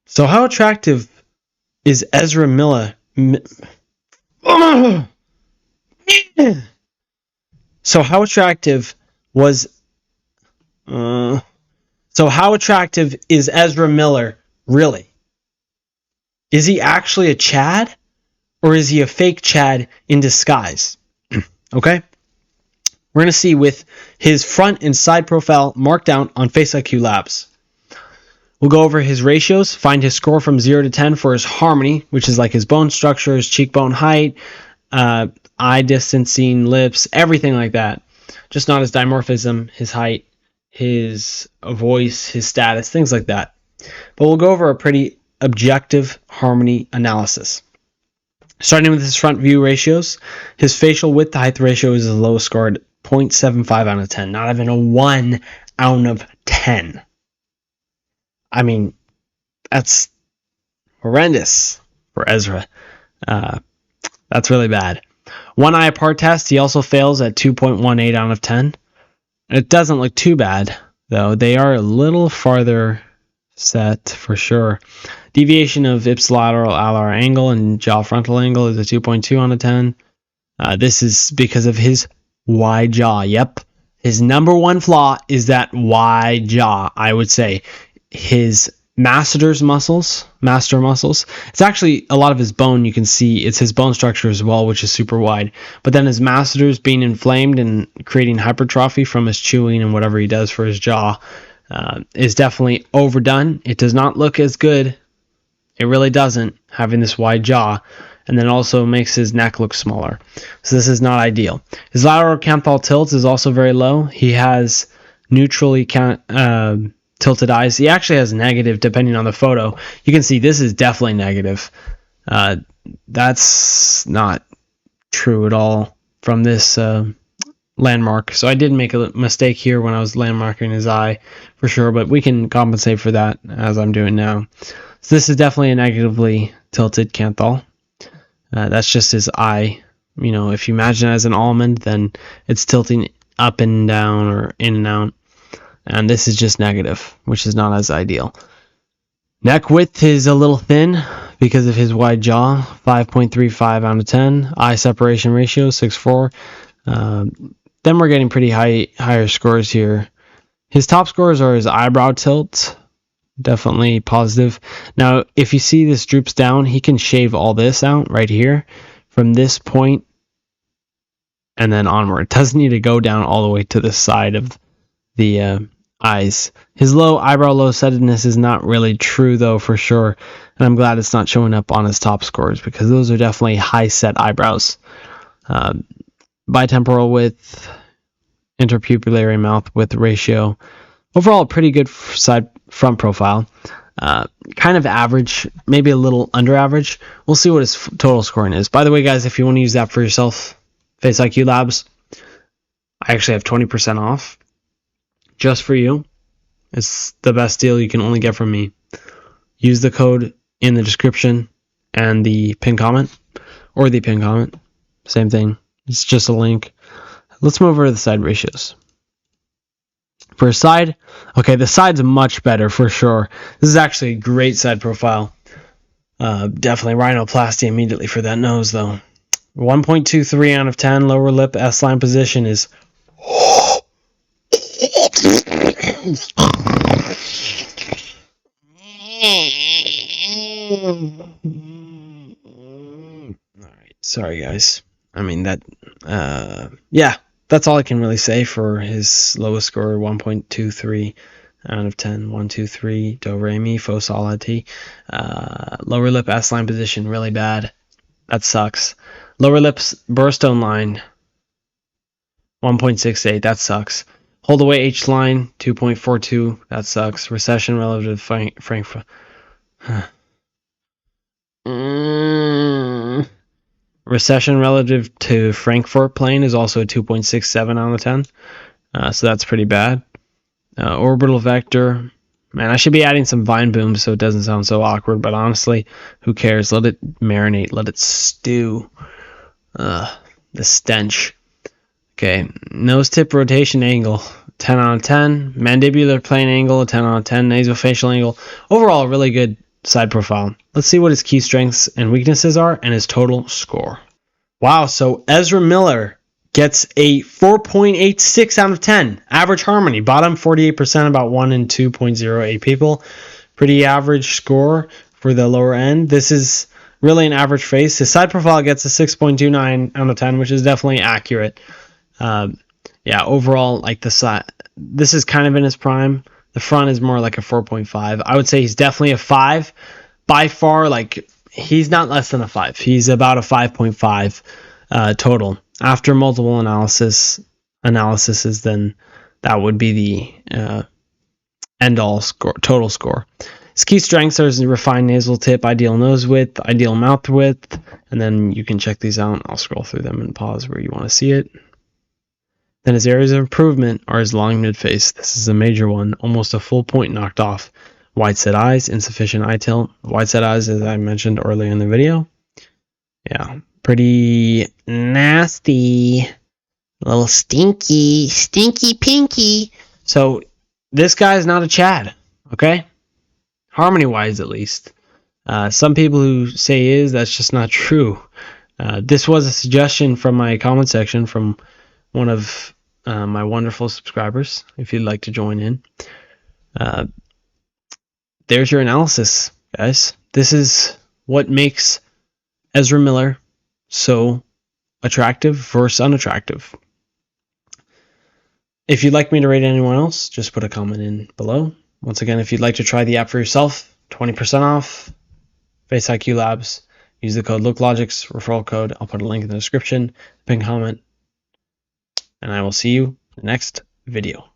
So how attractive is Ezra Miller? So how attractive was... so how attractive is Ezra Miller, really? Is he actually a Chad? Or is he a fake Chad in disguise? Okay? We're going to see with his front and side profile marked down on faceiq Labs. We'll go over his ratios, find his score from 0 to 10 for his harmony, which is like his bone structure, his cheekbone height, eye distancing, lips, everything like that. Just not his dimorphism, his height, his voice, his status, things like that. But we'll go over a pretty objective harmony analysis. Starting with his front view ratios, his facial width to height ratio is the lowest score at 0.75 out of 10. Not even a 1 out of 10. I mean, that's horrendous for Ezra. That's really bad. One eye apart test, he also fails at 2.18 out of 10. It doesn't look too bad, though. They are a little farther set for sure. Deviation of ipsilateral alar angle and jaw frontal angle is a 2.2 out of 10. This is because of his wide jaw. Yep. His number one flaw is that wide jaw, I would say. His master muscles, it's actually a lot of his bone. You can see it's his bone structure as well, which is super wide. But then his masseters being inflamed and creating hypertrophy from his chewing and whatever he does for his jaw is definitely overdone. It does not look as good. It really doesn't, having this wide jaw. And then also makes his neck look smaller. So this is not ideal. His lateral canthal tilt is also very low. He has neutrally tilted eyes. He actually has negative depending on the photo. You can see this is definitely negative. That's not true at all from this landmark. So I did make a mistake here when I was landmarking his eye for sure, but we can compensate for that as I'm doing now. So this is definitely a negatively tilted canthal. That's just his eye. You know, if you imagine it as an almond, then it's tilting up and down or in and out. And this is just negative, which is not as ideal. Neck width is a little thin because of his wide jaw, 5.35 out of 10. Eye separation ratio, 6.4. Then we're getting pretty higher scores here. His top scores are his eyebrow tilt, definitely positive. Now, if you see this droops down, he can shave all this out right here from this point and then onward. It doesn't need to go down all the way to the side of the eyes. His eyebrow low settedness is not really true though, for sure. And I'm glad it's not showing up on his top scores because those are definitely high set eyebrows. Bitemporal width, interpupillary mouth width ratio. Overall, pretty good front profile. Kind of average, maybe a little under average. We'll see what his total scoring is. By the way, guys, if you want to use that for yourself, faceiq Labs, I actually have 20% off just for you. It's the best deal you can only get from me. Use the code in the description and the pinned comment, or the pinned comment. Same thing. It's just a link. Let's move over to the side ratios. For a side, okay, the side's much better for sure. This is actually a great side profile. Definitely rhinoplasty immediately for that nose, though. 1.23 out of 10. Lower lip S-line position is... Alright, sorry guys. I mean, that... yeah. That's all I can really say for his lowest score, 1.23 out of 10. 1, 2, 3, do, re, mi, fo, sol, la, ti. Lower lip S-line position, really bad. That sucks. Lower lips burstone line, 1.68. That sucks. Hold away H-line, 2.42. That sucks. Recession relative to Frankfurt. Recession relative to Frankfurt plane is also a 2.67 out of 10. So that's pretty bad. Orbital vector. Man, I should be adding some vine booms so it doesn't sound so awkward, but honestly, who cares? Let it marinate. Let it stew. The stench. Okay, nose tip rotation angle, 10 out of 10. Mandibular plane angle, 10 out of 10. Nasofacial angle. Overall, really good side profile. Let's see what his key strengths and weaknesses are and his total score. Wow, so Ezra Miller gets a 4.86 out of 10. Average harmony. Bottom 48%, about 1 in 2.08 people. Pretty average score for the lower end. This is really an average face. His side profile gets a 6.29 out of 10, which is definitely accurate. Yeah, overall, like the side, this is kind of in his prime. The front is more like a 4.5. I would say he's definitely a 5. By far, like, he's not less than a 5. He's about a 5.5 total. After multiple analyses, then that would be the end-all score, total score. His key strengths are his refined nasal tip, ideal nose width, ideal mouth width, and then you can check these out. I'll scroll through them and pause where you want to see it. Then his areas of improvement are his long mid-face. This is a major one, almost a full point knocked off. Wide set eyes, insufficient eye tilt. Wide set eyes, as I mentioned earlier in the video. Yeah, pretty nasty. A little stinky pinky. So this guy is not a Chad, okay? Harmony-wise, at least. Some people who say he is, that's just not true. This was a suggestion from my comment section from one of my wonderful subscribers, if you'd like to join in. There's your analysis, guys. This is what makes Ezra Miller so attractive versus unattractive. If you'd like me to rate anyone else, just put a comment in below. Once again, if you'd like to try the app for yourself, 20% off, faceiq Labs. Use the code LookLogix, referral code. I'll put a link in the description, pin comment, and I will see you in the next video.